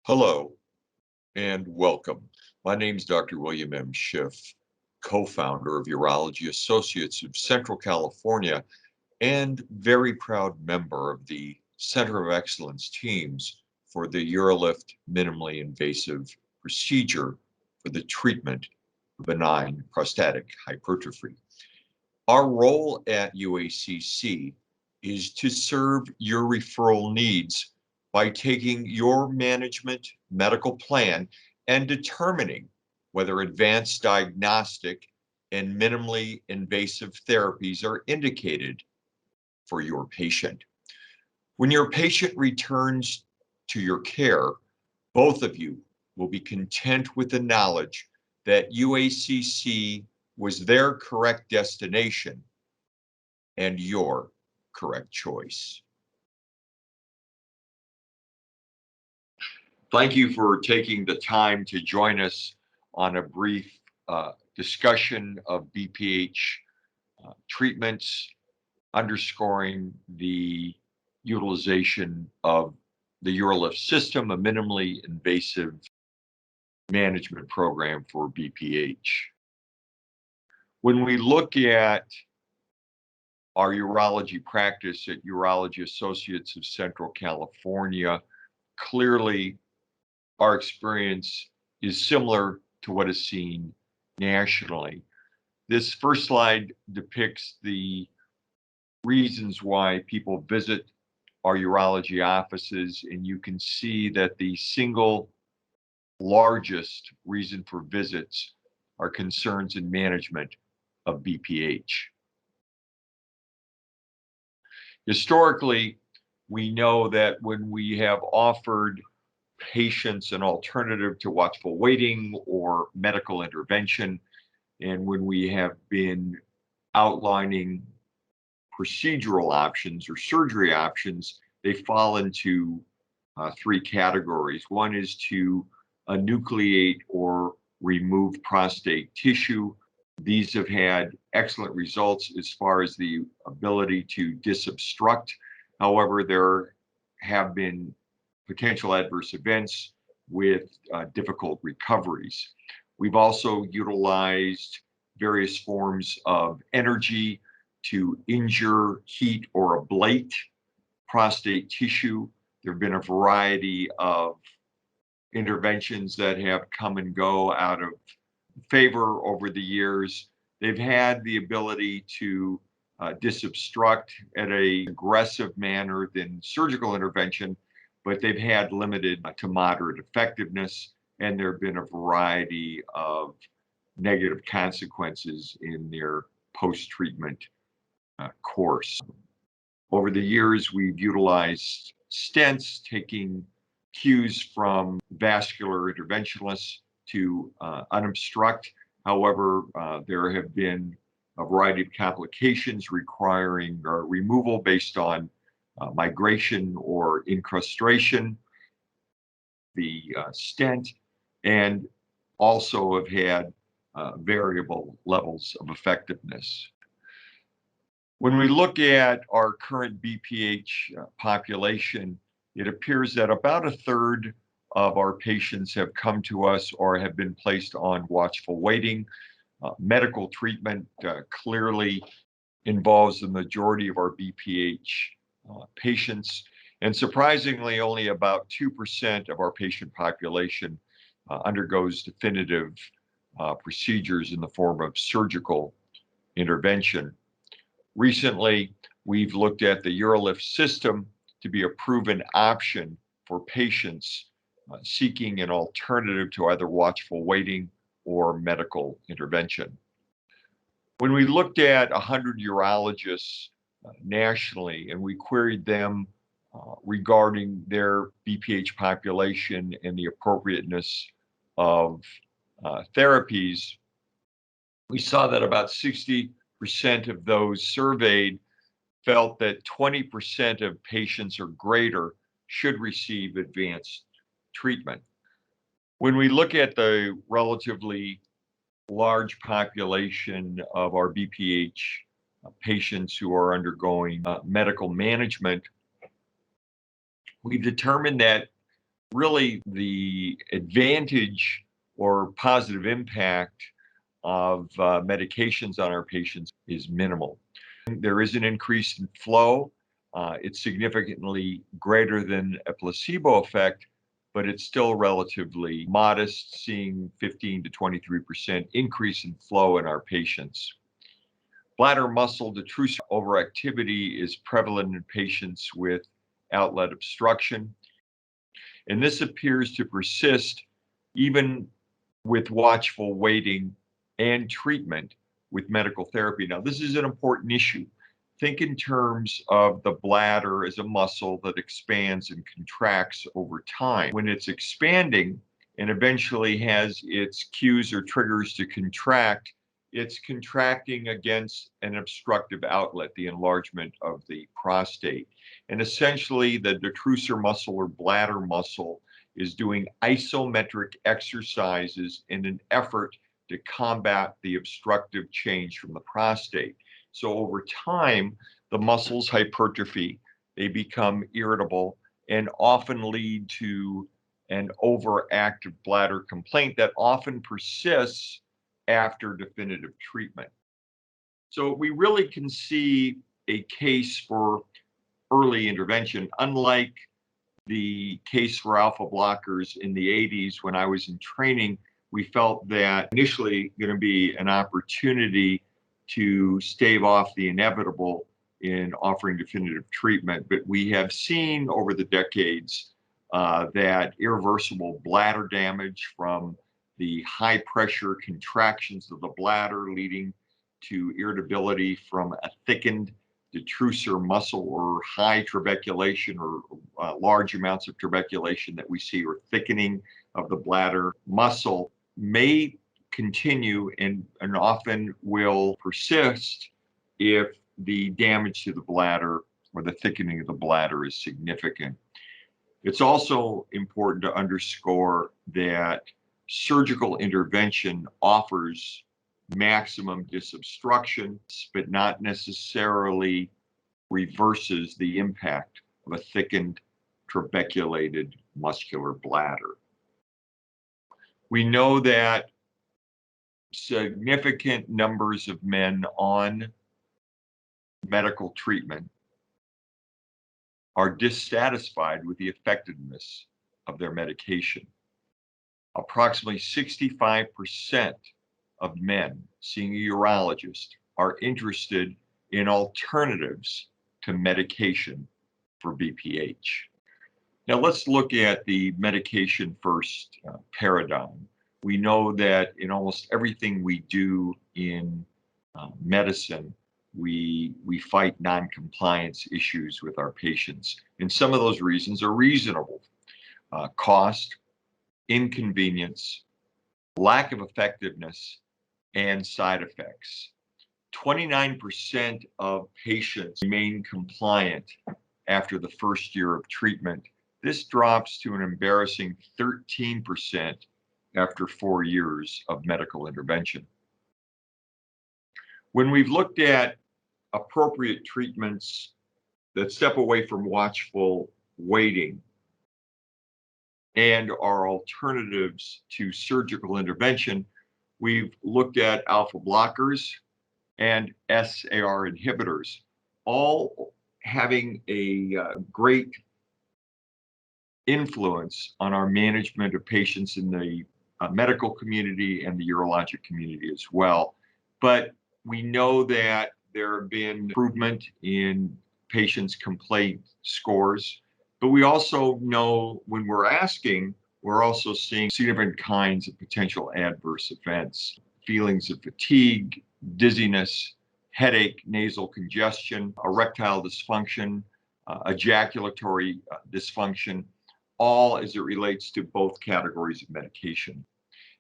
Hello and welcome. My name is Dr. William M. Schiff, co-founder of Urology Associates of Central California and very proud member of the Center of Excellence teams for the Uralift minimally invasive procedure for the treatment of benign prostatic hypertrophy. Our role at UACC is to serve your referral needs by taking your management medical plan and determining whether advanced diagnostic and minimally invasive therapies are indicated for your patient. When your patient returns to your care, both of you will be content with the knowledge that UACC was their correct destination and your correct choice. Thank you for taking the time to join us on a brief discussion of BPH treatments, underscoring the utilization of the Uralift system, a minimally invasive management program for BPH. When we look at our urology practice at Urology Associates of Central California, clearly our experience is similar to what is seen nationally. This first slide depicts the reasons why people visit our urology offices, and you can see that the single largest reason for visits are concerns in management of BPH. Historically, we know that when we have offered patients an alternative to watchful waiting or medical intervention, and when we have been outlining procedural options or surgery options, they fall into three categories. One is to enucleate or remove prostate tissue. These have had excellent results as far as the ability to disobstruct. However, there have been potential adverse events with difficult recoveries. We've also utilized various forms of energy to injure, heat, or ablate prostate tissue. There have been a variety of interventions that have come and go out of favor over the years. They've had the ability to disobstruct at an aggressive manner than surgical intervention, but they've had limited to moderate effectiveness, and there have been a variety of negative consequences in their post-treatment course. Over the years, we've utilized stents, taking cues from vascular interventionalists to unobstruct. However, there have been a variety of complications requiring removal based on migration or incrustation, the stent, and also have had variable levels of effectiveness. When we look at our current BPH population, it appears that about a third of our patients have come to us or have been placed on watchful waiting. Medical treatment clearly involves the majority of our BPH patients, and surprisingly, only about 2% of our patient population undergoes definitive procedures in the form of surgical intervention. Recently, we've looked at the Uralift system to be a proven option for patients seeking an alternative to either watchful waiting or medical intervention. When we looked at 100 urologists nationally and we queried them regarding their BPH population and the appropriateness of therapies, we saw that about 60% of those surveyed felt that 20% of patients or greater should receive advanced treatment. When we look at the relatively large population of our BPH patients who are undergoing medical management, we've determined that Really, the advantage or positive impact of medications on our patients is minimal. There is an increase in flow. It's significantly greater than a placebo effect, but it's still relatively modest, seeing 15 to 23% increase in flow in our patients. Bladder muscle detrusor overactivity is prevalent in patients with outlet obstruction, and this appears to persist even with watchful waiting and treatment with medical therapy. Now, this is an important issue. Think in terms of the bladder as a muscle that expands and contracts over time. When it's expanding and eventually has its cues or triggers to contract, it's contracting against an obstructive outlet, the enlargement of the prostate. And essentially, the detrusor muscle or bladder muscle is doing isometric exercises in an effort to combat the obstructive change from the prostate. So over time, the muscles hypertrophy, they become irritable and often lead to an overactive bladder complaint that often persists after definitive treatment. So we really can see a case for early intervention, unlike the case for alpha blockers in the 80s when I was in training. We felt that initially going to be an opportunity to stave off the inevitable in offering definitive treatment. But we have seen over the decades that irreversible bladder damage from the high pressure contractions of the bladder leading to irritability from a thickened detrusor muscle or high trabeculation or large amounts of trabeculation that we see or thickening of the bladder muscle may continue and often will persist if the damage to the bladder or the thickening of the bladder is significant. It's also important to underscore that surgical intervention offers maximum disobstruction, but not necessarily reverses the impact of a thickened, trabeculated muscular bladder. We know that significant numbers of men on medical treatment are dissatisfied with the effectiveness of their medication. Approximately 65% of men seeing a urologist are interested in alternatives to medication for BPH. Now let's look at the medication first paradigm. We know that in almost everything we do in medicine, we fight non-compliance issues with our patients. And some of those reasons are reasonable. Cost, inconvenience, lack of effectiveness, and side effects. 29% of patients remain compliant after the first year of treatment. This drops to an embarrassing 13% after 4 years of medical intervention. When we've looked at appropriate treatments that step away from watchful waiting and are alternatives to surgical intervention, we've looked at alpha blockers and SAR inhibitors, all having a great influence on our management of patients in the medical community and the urologic community as well. But we know that there have been improvement in patients' complaint scores, but we also know when we're asking, we're also seeing different kinds of potential adverse events, feelings of fatigue, dizziness, headache, nasal congestion, erectile dysfunction, ejaculatory dysfunction, all as it relates to both categories of medication.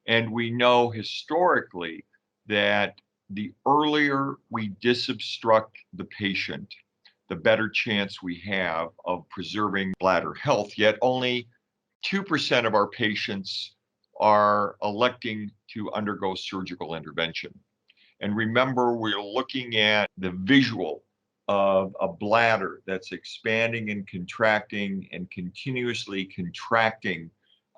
And we know historically that the earlier we disobstruct the patient, the better chance we have of preserving bladder health. Yet only 2% of our patients are electing to undergo surgical intervention. And remember, we're looking at the visual of a bladder that's expanding and contracting and continuously contracting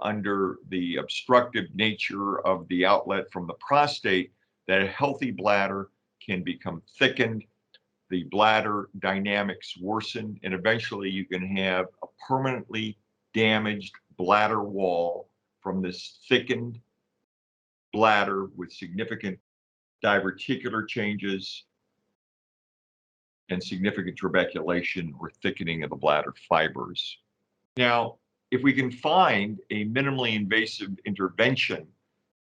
under the obstructive nature of the outlet from the prostate, that a healthy bladder can become thickened, the bladder dynamics worsen, and eventually you can have a permanently damaged bladder wall from this thickened bladder with significant diverticular changes and significant trabeculation or thickening of the bladder fibers. Now, if we can find a minimally invasive intervention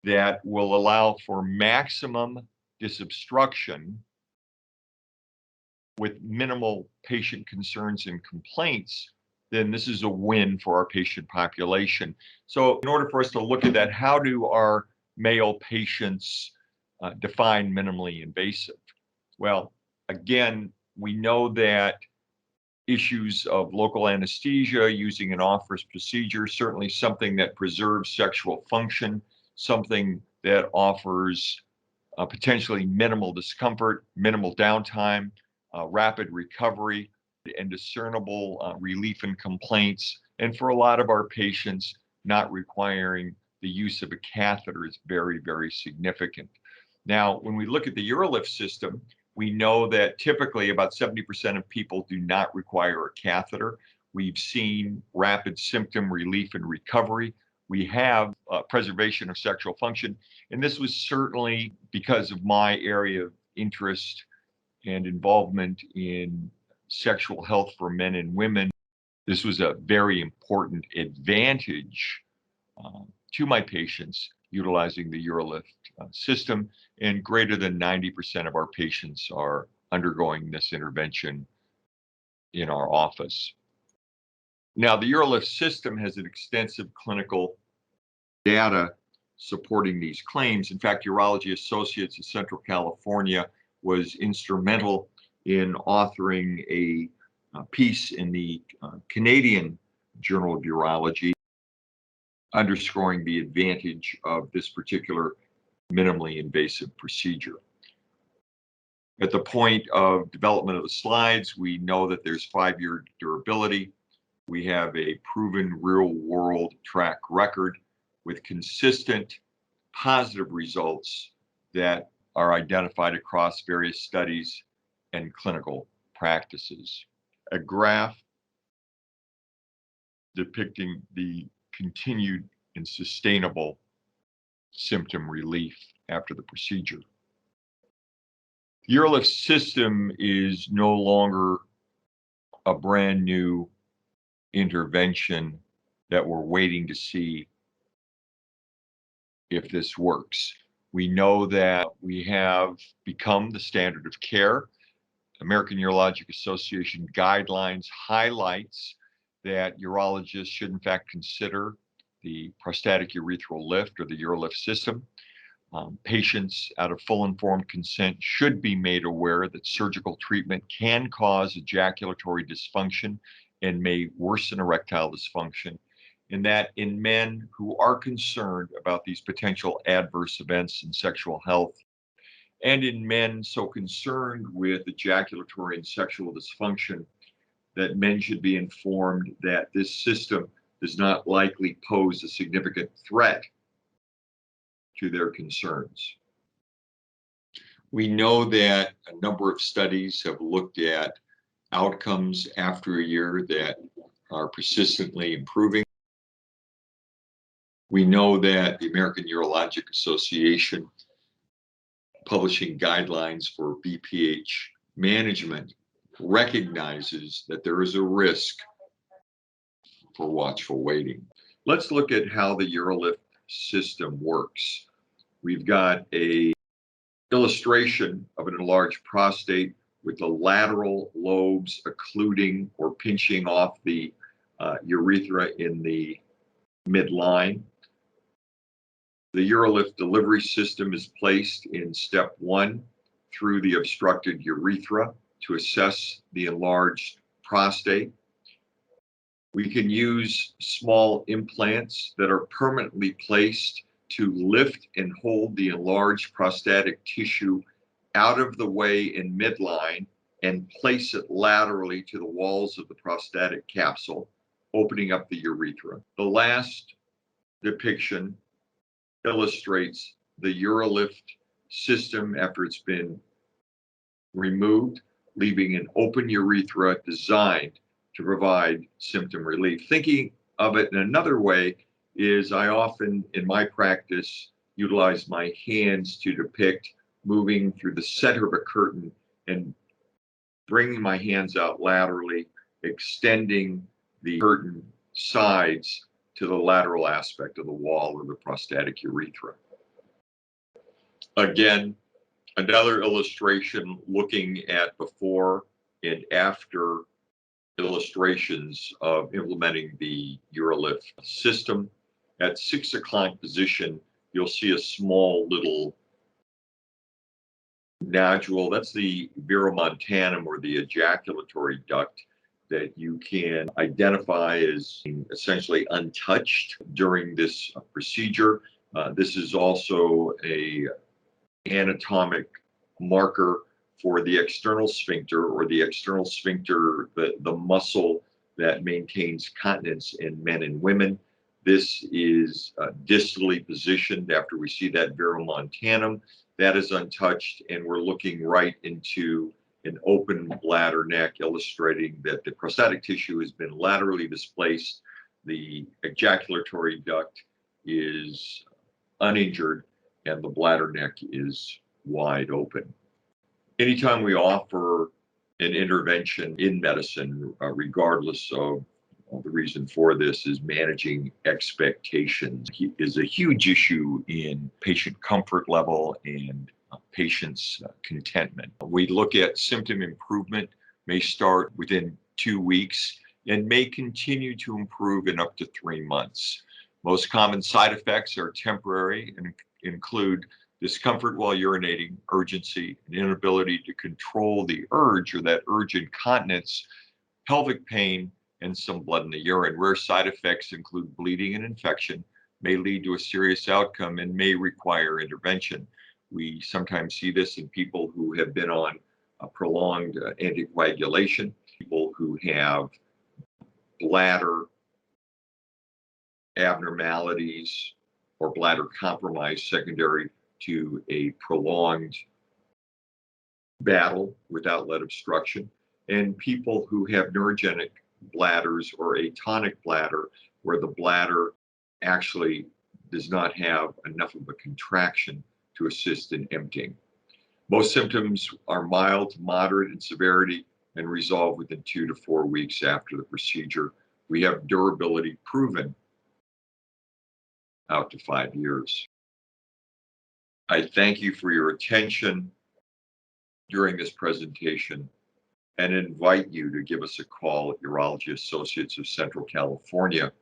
that will allow for maximum disobstruction with minimal patient concerns and complaints, then this is a win for our patient population. So in order for us to look at that, how do our male patients define minimally invasive? Well, again, we know that issues of local anesthesia using an office procedure, certainly something that preserves sexual function, something that offers potentially minimal discomfort, minimal downtime, rapid recovery, and discernible relief in complaints. And for a lot of our patients, not requiring the use of a catheter is very, very significant. Now, when we look at the Uralift system, we know that typically about 70% of people do not require a catheter. We've seen rapid symptom relief and recovery. We have preservation of sexual function. And this was certainly because of my area of interest and involvement in sexual health for men and women. This was a very important advantage to my patients utilizing the Uralift system, and greater than 90% of our patients are undergoing this intervention in our office. Now, the Uralift system has an extensive clinical data supporting these claims. In fact, Urology Associates of Central California was instrumental in authoring a piece in the Canadian Journal of Urology, underscoring the advantage of this particular minimally invasive procedure. At the point of development of the slides, we know that there's 5-year durability. We have a proven real-world track record with consistent positive results that are identified across various studies and clinical practices. A graph depicting the continued and sustainable symptom relief after the procedure. The Uralift system is no longer a brand new intervention that we're waiting to see if this works. We know that we have become the standard of care. American Urologic Association guidelines highlights that urologists should in fact consider the prostatic urethral lift or the Uralift system. Patients out of full informed consent should be made aware that surgical treatment can cause ejaculatory dysfunction and may worsen erectile dysfunction, and that in men who are concerned about these potential adverse events in sexual health, and in men so concerned with ejaculatory and sexual dysfunction, that men should be informed that this system does not likely pose a significant threat to their concerns. We know that a number of studies have looked at outcomes after a year that are persistently improving. We know that the American Urologic Association, publishing guidelines for BPH management, recognizes that there is a risk for watchful waiting. Let's look at how the Uralift system works. We've got an illustration of an enlarged prostate with the lateral lobes occluding or pinching off the urethra in the midline. The Uralift delivery system is placed in step 1 through the obstructed urethra to assess the enlarged prostate. We can use small implants that are permanently placed to lift and hold the enlarged prostatic tissue out of the way in midline and place it laterally to the walls of the prostatic capsule, opening up the urethra. The last depiction illustrates the Uralift system after it's been removed, leaving an open urethra designed to provide symptom relief. Thinking of it in another way is I often, in my practice, utilize my hands to depict moving through the center of a curtain and bringing my hands out laterally, extending the curtain sides to the lateral aspect of the wall of the prostatic urethra. Again, another illustration looking at before and after illustrations of implementing the Uralift system. At 6 o'clock position, you'll see a small little nodule. That's the verumontanum, or the ejaculatory duct, that you can identify as essentially untouched during this procedure. This is also a anatomic marker for the external sphincter, or the external sphincter, the muscle that maintains continence in men and women. This is distally positioned after we see that verumontanum. That is untouched, and we're looking right into an open bladder neck, illustrating that the prostatic tissue has been laterally displaced. The ejaculatory duct is uninjured, and the bladder neck is wide open. Anytime we offer an intervention in medicine, regardless of the reason for this, is managing expectations is a huge issue in patient comfort level and patient's contentment. We look at symptom improvement may start within 2 weeks and may continue to improve in up to 3 months. Most common side effects are temporary and include discomfort while urinating, urgency, an inability to control the urge or that urge incontinence, pelvic pain, and some blood in the urine. Rare side effects include bleeding and infection, may lead to a serious outcome, and may require intervention. We sometimes see this in people who have been on a prolonged anticoagulation, people who have bladder abnormalities or bladder compromise secondary to a prolonged battle with outlet obstruction, and people who have neurogenic bladders or atonic bladder, where the bladder actually does not have enough of a contraction to assist in emptying. Most symptoms are mild to moderate in severity and resolve within 2 to 4 weeks after the procedure. We have durability proven out to 5 years. I thank you for your attention during this presentation and invite you to give us a call at Urology Associates of Central California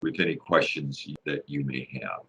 with any questions that you may have.